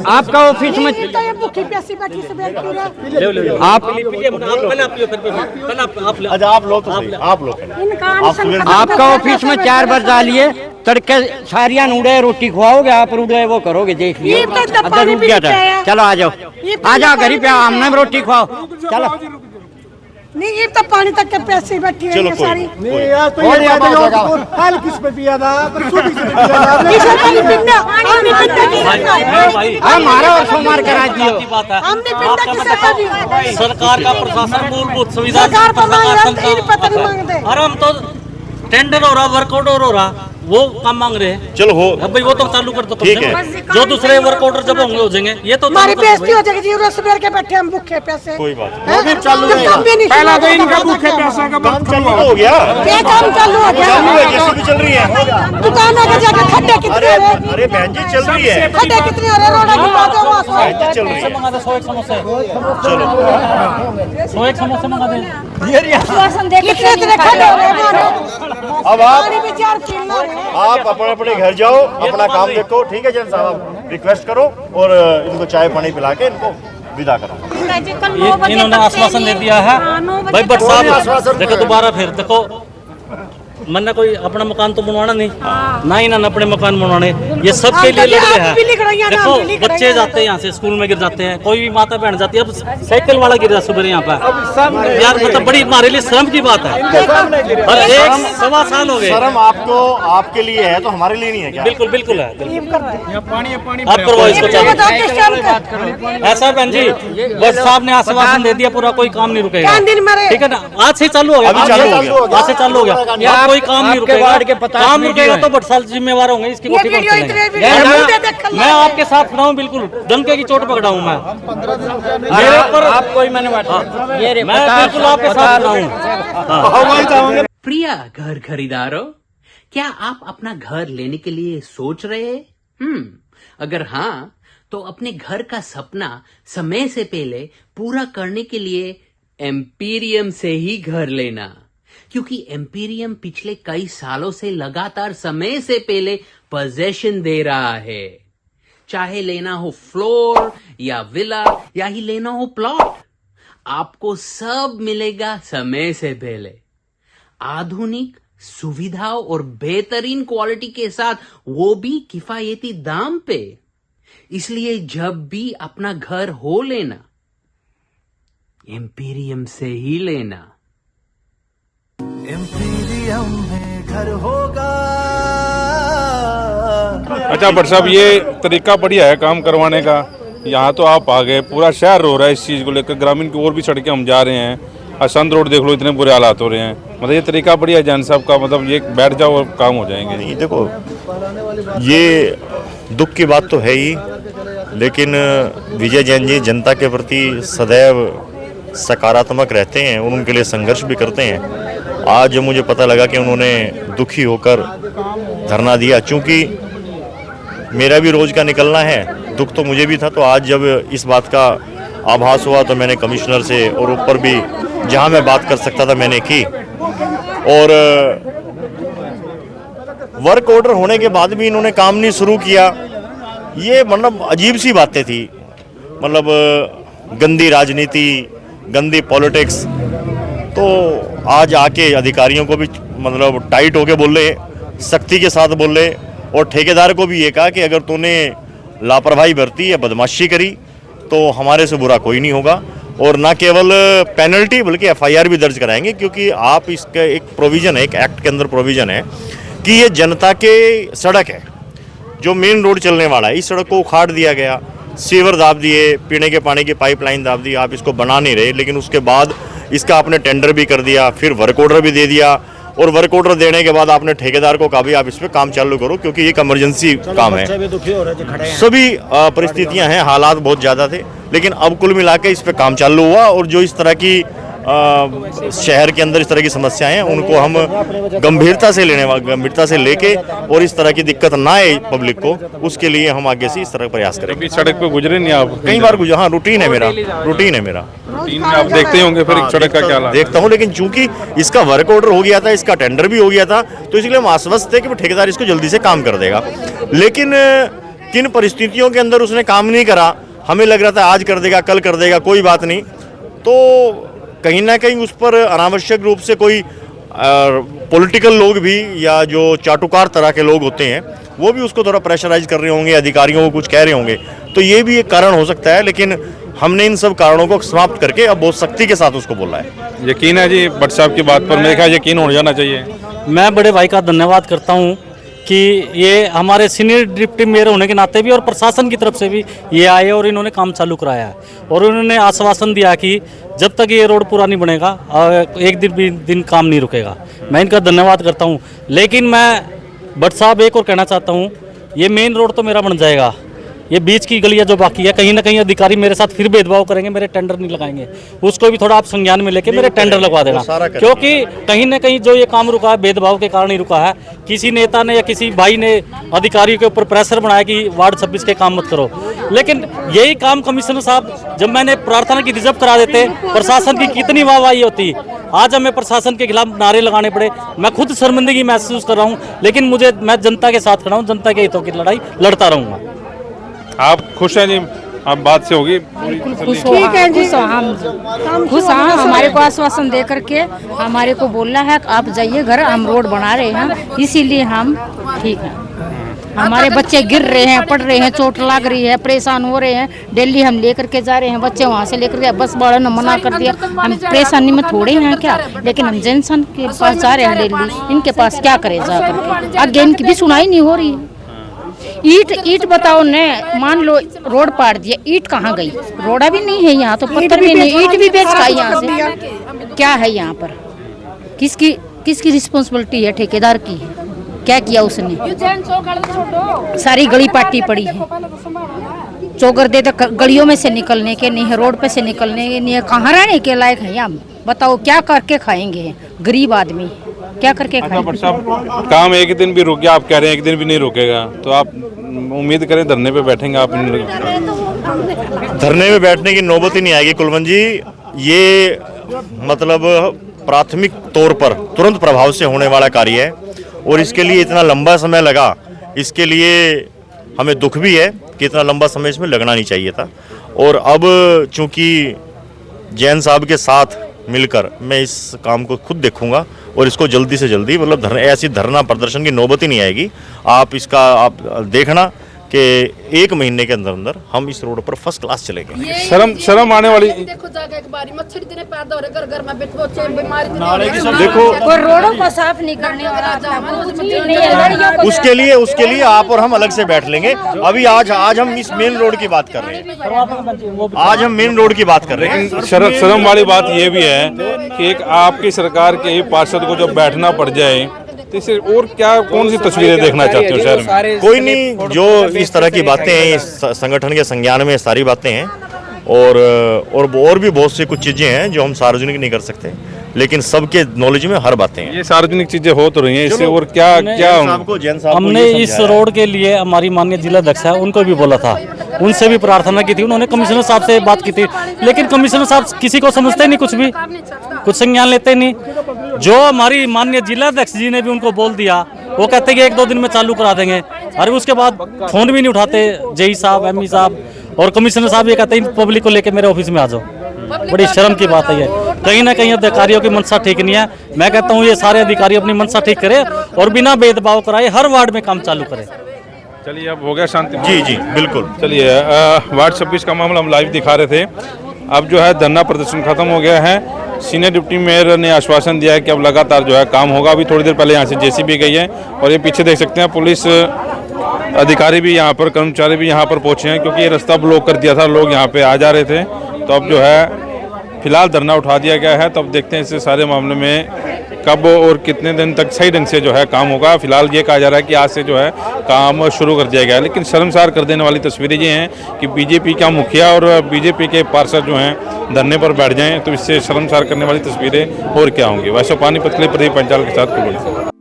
आपका ऑफिस में आपका ऑफिस में 4 बार डालिए तड़के सारिया उड़े रोटी खुआओगे आप उड़े वो करोगे देख लियो अदर रुक गया था। चलो आ जाओ घर पे हमने रोटी खुआओ चलो नहीं ये तो पानी तक के पैसे बैठी है सारी नहीं यार तो ये हाल किस पे पिया था सूटी से पिया था किस पानी पीना हमने पीना भाई हमारा और सोमवार करा दियो हमने पीना किसे का सरकार का प्रशासन मूलभूत सुविधा सरकार पर पता नहीं मांगते और हम तो टेंडर हो रहा वर्कआउट हो रहा वो काम मांग रहे हैं। चलो हो अब भाई वो तो चालू कर दो ठीक है। जो दूसरे वर्क ऑर्डर जब होंगे हो जाएंगे ये तो हमारी बेइज्जती हो जाएगी जी सवेर के बैठे हम भूखे पैसे कोई बात वो भी चालू है पहला तो इनका भूखे पैसा का काम चालू हो गया क्या काम चालू हो गया चालू है जैसे भी चल रही है दुकानों के जाके खड्डे कितने अरे हो रहे अरे बहन जी चल रही है खड्डे कितने हो रहे रोड की बात है वहां बहन जी चल रही है मंगा दे 100 एक समोसे चलो 100 एक समोसे मंगा दे कितने कितने खड्डे हो रहे हैं अब आप पानी भी 4 किलो आप अपने अपने घर जाओ अपना काम देखो ठीक है जन साहब रिक्वेस्ट करो और इनको चाय पानी पिला के इनको विदा करो। इन्होंने आश्वासन दे दिया है भाई बट साहब देखो दोबारा फिर देखो मैंने कोई अपना मकान तो बनवाना नहीं ना ही ना अपने मकान बनवाने ये सबके लिए लड़के हैं। देखो बच्चे जाते हैं यहाँ से स्कूल में गिर जाते हैं कोई भी माता बहन जाती है अब साइकिल वाला गिर जाता सुबह यहाँ पर यार मतलब बड़ी हमारे लिए शर्म की बात है और 1.25 साल हो गए। शर्म आपको आपके लिए है तो हमारे लिए नहीं है क्या? बिल्कुल बिल्कुल है पानी आप करवाओ इसको चालू ऐसा बहन जी बस साहब ने आश्वासन दे दिया पूरा कोई काम नहीं रुकेगा ठीक है ना आज से चालू हो गया आज से चालू हो गया कोई काम नहीं रुकेगा काम रुकेगा तो बट साल जिम्मेवार होंगे इसकी कोठी कौन चलेंगे। मैं आपके साथ खड़ा हूँ बिल्कुल डंके की चोट पकड़ा हूँ मैं मेरे ऊपर आपको ही मैंने मैं बिल्कुल आपके साथ खड़ा हूँ। प्रिय घर खरीदारों क्या आप अपना घर लेने के लिए सोच रहे हैं? अगर हाँ तो अपने घर का सपना समय से पहले पूरा करने के लिए एम्पीरियम से ही घर लेना क्योंकि एम्पीरियम पिछले कई सालों से लगातार समय से पहले पोजेशन दे रहा है। चाहे लेना हो फ्लोर या विला या ही लेना हो प्लॉट आपको सब मिलेगा समय से पहले आधुनिक सुविधाओं और बेहतरीन क्वालिटी के साथ वो भी किफायती दाम पे। इसलिए जब भी अपना घर हो लेना एम्पीरियम से ही लेना। एम्पीरियम में घर होगा। अच्छा भट्ट साहब ये तरीका बढ़िया है काम करवाने का। यहाँ तो आप आ गए पूरा शहर रो रहा है इस चीज़ को लेकर ग्रामीण की और भी सड़कें हम जा रहे हैं असंत रोड देख लो इतने बुरे हालात हो रहे हैं मतलब ये तरीका बढ़िया है जैन साहब का मतलब ये बैठ जाओ और काम हो जाएंगे। नहीं देखो ये दुख की बात तो है ही लेकिन विजय जैन जी जनता के प्रति सदैव सकारात्मक रहते हैं और उनके लिए संघर्ष भी करते हैं। आज मुझे पता लगा कि उन्होंने दुखी होकर धरना दिया चूँकि मेरा भी रोज का निकलना है दुख तो मुझे भी था तो आज जब इस बात का आभास हुआ तो मैंने कमिश्नर से और ऊपर भी जहां मैं बात कर सकता था मैंने की और वर्क ऑर्डर होने के बाद भी इन्होंने काम नहीं शुरू किया। ये मतलब अजीब सी बातें थी मतलब गंदी राजनीति गंदी पॉलिटिक्स। तो आज आके अधिकारियों को भी मतलब टाइट होके बोले सख्ती के साथ बोले और ठेकेदार को भी ये कहा कि अगर तूने लापरवाही बरती या बदमाशी करी तो हमारे से बुरा कोई नहीं होगा और ना केवल पेनल्टी बल्कि एफआईआर भी दर्ज कराएंगे क्योंकि आप इसका एक प्रोविज़न है एक एक्ट के अंदर प्रोविज़न है कि ये जनता के सड़क है जो मेन रोड चलने वाला है। इस सड़क को उखाड़ दिया गया सीवर दाब दिए पीने के पानी की पाइपलाइन दाब दी आप इसको बना नहीं रहे लेकिन उसके बाद इसका आपने टेंडर भी कर दिया फिर वर्क ऑर्डर भी दे दिया और वर्क ऑर्डर देने के बाद आपने ठेकेदार को कहा भी आप इस पर काम चालू करो क्योंकि एक इमरजेंसी काम है। सभी परिस्थितियां हैं हालात बहुत ज़्यादा थे लेकिन अब कुल मिला के इस पर काम चालू हुआ और जो इस तरह की शहर के अंदर इस तरह की समस्याएं हैं उनको हम गंभीरता से लेके और इस तरह की दिक्कत ना आए पब्लिक को उसके लिए हम आगे से इस तरह प्रयास करेंगे। सड़क पे गुजरे नहीं आप? कई बार गुजरे हाँ रूटीन है मेरा रूटीन में आप देखते होंगे फिर सड़क का क्या हाल है। देखता हूँ, लेकिन चूंकि इसका वर्क ऑर्डर हो गया था, इसका टेंडर भी हो गया था, तो इसलिए हम आश्वस्त थे कि वो ठेकेदार इसको जल्दी से काम कर देगा। लेकिन किन परिस्थितियों के अंदर उसने काम नहीं करा, हमें लग रहा था आज कर देगा, कल कर देगा, कोई बात नहीं, तो कहीं ना कहीं उस पर अनावश्यक रूप से कोई पॉलिटिकल लोग भी या जो चाटुकार तरह के लोग होते हैं वो भी उसको थोड़ा प्रेशराइज कर रहे होंगे, अधिकारियों को कुछ कह रहे होंगे, तो ये भी एक कारण हो सकता है। लेकिन हमने इन सब कारणों को समाप्त करके अब बहुत सख्ती के साथ उसको बोला है। यकीन है जी भट्ट साहब की बात पर, मेरे ख्याल यकीन हो जाना चाहिए। मैं बड़े भाई का धन्यवाद करता हूँ कि ये हमारे सीनियर डिप्टी मेयर होने के नाते भी और प्रशासन की तरफ से भी ये आए और इन्होंने काम चालू कराया है। और उन्होंने आश्वासन दिया कि जब तक ये रोड पूरा नहीं बनेगा एक दिन भी दिन काम नहीं रुकेगा। मैं इनका धन्यवाद करता हूँ। लेकिन मैं भट्ट साहब एक और कहना चाहता हूँ, ये मेन रोड तो मेरा बन जाएगा, ये बीच की गलियां जो बाकी है, कहीं ना कहीं अधिकारी मेरे साथ फिर भेदभाव करेंगे, मेरे टेंडर नहीं लगाएंगे, उसको भी थोड़ा आप संज्ञान में लेके मेरे टेंडर लगवा देना। क्योंकि कहीं ना कहीं जो ये काम रुका है भेदभाव के कारण ही रुका है। किसी नेता ने या किसी भाई ने अधिकारियों के ऊपर प्रेशर बनाया कि वार्ड 26 के काम मत करो, लेकिन यही काम कमिश्नर साहब जब मैंने प्रार्थना की रिजर्व करा देते, प्रशासन की कितनी वाहवाही होती। आज हमें प्रशासन के खिलाफ नारे लगाने पड़े, मैं खुद शर्मिंदगी महसूस कर रहा हूँ, लेकिन मैं जनता के साथ खड़ा हूँ, जनता के हितों की लड़ाई लड़ता रहूँगा। आप खुश हैं जी? आप बात से होगी ठीक है जी, हम खुश हैं। हमारे को आश्वासन दे करके हमारे को बोलना है कि आप जाइए घर, हम रोड बना रहे हैं, इसीलिए हम ठीक हैं। हमारे बच्चे गिर रहे हैं, पड़ रहे हैं, चोट लग रही है, परेशान हो रहे हैं। डेली हम लेकर के जा रहे हैं बच्चे, वहाँ से लेकर के बस बड़ा ने मना कर दिया। हम परेशानी में थोड़े हैं क्या, लेकिन हम जैनसन के पास जा रहे हैं डेली, इनके पास क्या करे जा करके। आगे इनकी भी सुनाई नहीं हो रही है। ईट बताओ ने, मान लो रोड पाड़ दिया, ईट कहाँ गई? रोड़ा भी नहीं है यहाँ, तो पत्थर भी नहीं, ईट भी बेच का यहाँ से। क्या है यहाँ पर? किसकी रिस्पॉन्सिबिलिटी है? ठेकेदार की है। क्या किया उसने? सारी गली पाटी पड़ी है, चौगर दे तो गलियों में से निकलने के नहीं है, रोड पे से निकलने के नहीं है। कहाँ रहने के लायक है यहाँ? बताओ क्या करके खाएंगे गरीब आदमी, क्या करके खाएंगे? काम एक दिन भी रुक गया, आप कह रहे हैं एक दिन भी नहीं रुकेगा, तो आप उम्मीद करें धरने पे बैठेंगे आप? धरने में बैठने की नौबत ही नहीं आएगी कुलवंत जी। ये मतलब प्राथमिक तौर पर तुरंत प्रभाव से होने वाला कार्य है और इसके लिए इतना लंबा समय लगा, इसके लिए हमें दुख भी है कि इतना लंबा समय इसमें लगना नहीं चाहिए था। और अब चूंकि जैन साहब के साथ मिलकर मैं इस काम को खुद देखूंगा और इसको जल्दी से जल्दी, मतलब ऐसी धरना प्रदर्शन की नौबत ही नहीं आएगी। आप देखना कि 1 महीने के अंदर अंदर हम इस रोड पर फर्स्ट क्लास चलेंगे। शर्म आने वाली। देखो जाके एक बारी मच्छर इतने पैदा हो रहे, घर घर में बच्चे बीमारी देखो कोई रोडों को साफ नहीं करने वाला, उसके लिए आप और हम अलग से बैठ लेंगे। अभी आज हम इस मेन रोड की बात कर रहे हैं, आज हम मेन रोड की बात कर रहे हैं। शर्म वाली बात यह भी है कि एक आपकी सरकार के पार्षद को जब बैठना पड़ जाए, तो इसे और क्या, कौन सी तस्वीरें देखना चाहते हो शहर में? कोई नहीं, जो इस तरह की बातें हैं, इस संगठन के संज्ञान में सारी बातें हैं और भी बहुत सी कुछ चीजें हैं जो हम सार्वजनिक नहीं कर सकते, लेकिन सबके नॉलेज में हर बातें हैं। ये सार्वजनिक चीजें हो तो रही हैं, इससे और क्या हमने इस रोड के लिए हमारी माननीय जिला अध्यक्ष है उनको भी बोला था, उनसे भी प्रार्थना की थी, उन्होंने कमिश्नर साहब से बात की थी, लेकिन कमिश्नर साहब किसी को समझते नहीं, कुछ संज्ञान लेते नहीं। जो हमारी माननीय जिला अध्यक्ष जी ने भी उनको बोल दिया, वो कहते हैं कि 1-2 दिन में चालू करा देंगे, और उसके बाद फोन भी नहीं उठाते जेई साहब, एमई साहब और कमिश्नर साहब। ये कहते हैं पब्लिक को लेके मेरे ऑफिस में आ जाओ। बड़ी शर्म की बात है ये। कहीं ना कहीं अधिकारियों की मनसा ठीक नहीं है। मैं कहता हूँ ये सारे अधिकारी अपनी मनसा ठीक करें और बिना भेदभाव कराए हर वार्ड में काम चालू करें। चलिए, अब हो गया शांति? जी बिल्कुल। चलिए, वार्ड 26 का मामला हम लाइव दिखा रहे थे। अब जो है धरना प्रदर्शन खत्म हो गया है। सीनियर डिप्टी मेयर ने आश्वासन दिया है कि अब लगातार जो है काम होगा। अभी थोड़ी देर पहले यहाँ से जेसीबी गई है और ये पीछे देख सकते हैं पुलिस अधिकारी भी यहाँ पर, कर्मचारी भी यहाँ पर पहुँचे हैं, क्योंकि ये रास्ता ब्लॉक कर दिया था, लोग यहाँ पे आ जा रहे थे। तो अब जो है फिलहाल धरना उठा दिया गया है। तो अब देखते हैं इस सारे मामले में कब और कितने दिन तक सही ढंग से जो है काम होगा। फिलहाल ये कहा जा रहा है कि आज से जो है काम शुरू कर दिया गया है, लेकिन शर्मसार कर देने वाली तस्वीरें ये हैं कि बीजेपी का मुखिया और बीजेपी के पार्षद जो हैं धरने पर बैठ जाएं, तो इससे शर्मसार करने वाली तस्वीरें और क्या होंगी। वैसे पानीपत के लिए प्रदीप पंचाल के साथ कुछ